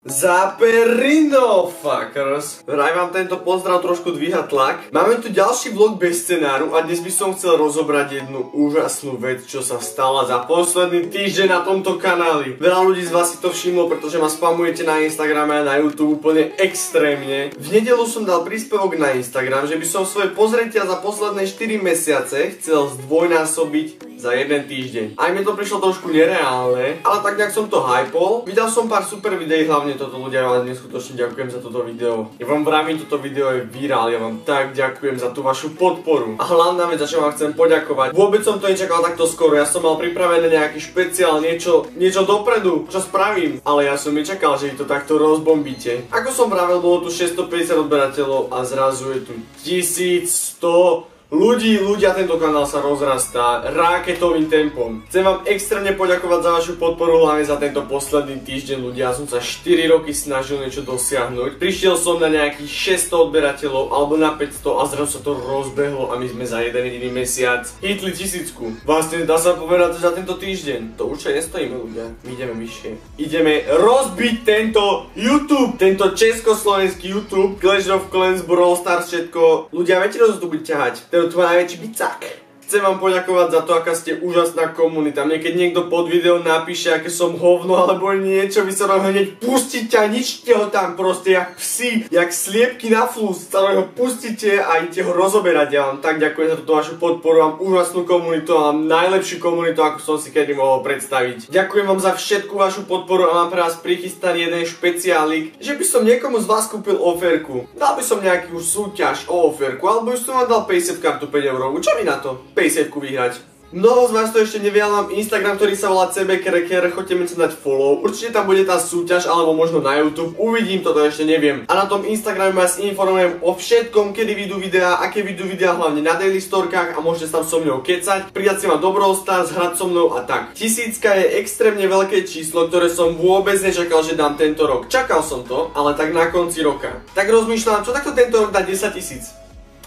Zaperino, fuckers. Vraj vám tento pozdrav trošku dvíha tlak. Máme tu ďalší vlog bez scenáru a dnes by som chcel rozobrať jednu úžasnú vec, čo sa stala za posledný týždeň na tomto kanáli. Veľa ľudí z vás si to všimlo, pretože ma spamujete na Instagrame a na YouTube úplne extrémne. V nedeľu som dal príspevok na Instagram, že by som svoje pozretia za posledné 4 mesiace chcel zdvojnásobiť za jeden týždeň. Aj mi to prišlo trošku nereálne, ale tak nejak som to hypol. Videl som pár super videí, hlavne toto ľudia, ale neskutočne ďakujem za toto video. Ja vám vravím, toto video je virál, ja vám tak ďakujem za tú vašu podporu. A hlavná vec, za čo vám chcem poďakovať. Vôbec som to nečakal takto skoro, ja som mal pripravené nejaký špeciál, niečo dopredu, čo spravím, ale ja som nečakal, že to takto rozbombíte. Ako som vravel, bolo tu 650 odberateľov a zrazu je tu 1100 ľudia, tento kanál sa rozrastá raketovým tempom. Chcem vám extrémne poďakovať za vašu podporu, hlavne za tento posledný týždeň, ľudia. Ja som sa 4 roky snažil niečo dosiahnuť. Prišiel som na nejakých 600 odberateľov alebo na 500 a zrazu sa to rozbehlo a my sme za jeden jediný mesiac hitli 1000. Vlastne dá sa povedať za tento týždeň. To určite nestojíme, ľudia. My ideme vyššie. Ideme rozbiť tento YouTube, tento československý YouTube, Clash of Clans, Brawl Stars, všetko. Ľudia, viete, čo tu bude ťahať? To má najväčší bicák. Chcem vám poďakovať za to, aká ste úžasná komunita. Mne keď niekto pod video napíše, aké som hovno alebo niečo, vy sa rovno hneď pustíte a ničte ho tam proste jak psi, jak sliepky na flus. Sa ho pustíte a idete ho rozoberať. Ja vám tak ďakujem za túto vašu podporu, mám úžasnú komunitu a mám najlepšiu komunitu, ako som si kedy mohol predstaviť. Ďakujem vám za všetku vašu podporu a mám pre vás prichystaný jeden špeciálik, že by som niekomu z vás kúpil oferku. Dal by som nejakú súťaž o oferku, alebo by som vám dal Paysafe kartu 5 eurovú. Čo mi na to? Paysafeku vyhrať. Mnoho z vás to ešte nevie, ale mám Instagram, ktorý sa volá CBKreker, choďte mi sa dať follow. Určite tam bude tá súťaž, alebo možno na YouTube, uvidím, toto ešte neviem. A na tom Instagrame vás informujem o všetkom, kedy vyjdú videá, aké vyjdú videá, hlavne na daily storkách a môžete tam so mnou kecať, pridať si ma do Brawl Stars, hrať so mnou a tak. 1000 je extrémne veľké číslo, ktoré som vôbec nečakal, že dám tento rok. Čakal som to, ale tak na konci roka. Tak rozmýšľam, čo takto tento rok dá 10 000.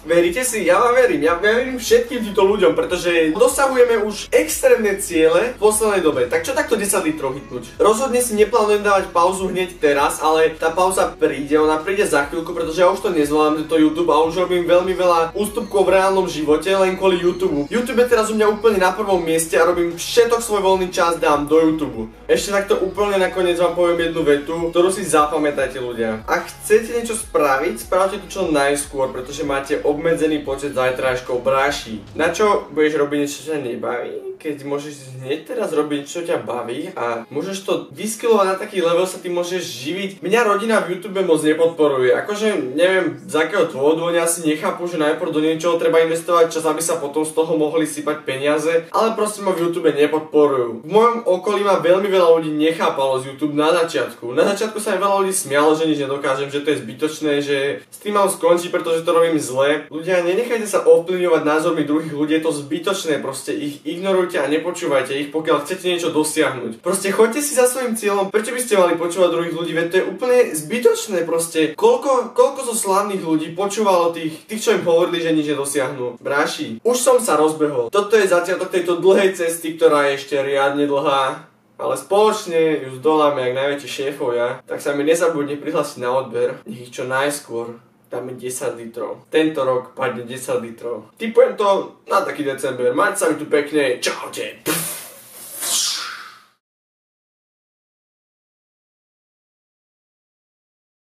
Veríte si? Ja vám verím. Ja verím všetkým týmto ľuďom, pretože dosahujeme už extrémne ciele v poslednej dobe. Tak čo takto 10 litrov hitnúť? Rozhodne si neplánujem dávať pauzu hneď teraz, ale tá pauza príde, ona príde za chvíľku, pretože ja už to nezvládam, tento YouTube a už robím veľmi veľa ústupkov v reálnom živote len kvôli YouTube. YouTube je teraz u mňa úplne na prvom mieste a robím všetok svoj voľný čas dám do YouTube. Ešte takto úplne nakoniec vám poviem jednu vetu, ktorú si zapamätajte, ľudia. Ak chcete niečo spraviť, spravte to čo najskôr, pretože máte obmedzený počet zajtrajškov, bráši. Na čo budeš robiť niečo, čo ťa nebaví? Keď môžeš hneď teraz robiť, čo ťa baví a môžeš to vyskylovať na taký level, sa ty môžeš živiť. Mňa rodina v YouTube moc nepodporuje. Akože neviem z akého dôvodu, oni asi nechápu, že najprv do niečoho treba investovať čas, aby sa potom z toho mohli sypať peniaze, ale proste ma v YouTube nepodporujú. V mojom okolí ma veľmi veľa ľudí nechápalo z YouTube na začiatku. Na začiatku sa mi veľa ľudí smialo, že nič nedokážem, že to je zbytočné, že s tým mám skončiť, pretože to robím zle. Ľudia, nenechajte sa ovplyvňovať názormi druhých ľudí, je to zbytočné, proste ich ignorujte a nepočúvajte ich, pokiaľ chcete niečo dosiahnuť. Proste choďte si za svojím cieľom, prečo by ste mali počúvať druhých ľudí, veď to je úplne zbytočné, proste. Koľko zo slávnych ľudí počúvalo tých, čo im hovorili, že nič nedosiahnu. Bráši, už som sa rozbehol. Toto je začiatok tejto dlhej cesty, ktorá je ešte riadne dlhá. Ale spoločne ju zdoláme jak najväčší šéfovia, tak sa mi nezabudne prihlásiť na odber, nech ich čo najskôr dáme 10 litrov. Tento rok padne 10 litrov. Typujem to na taký december. Majte sa mi tu pekne. Čaute.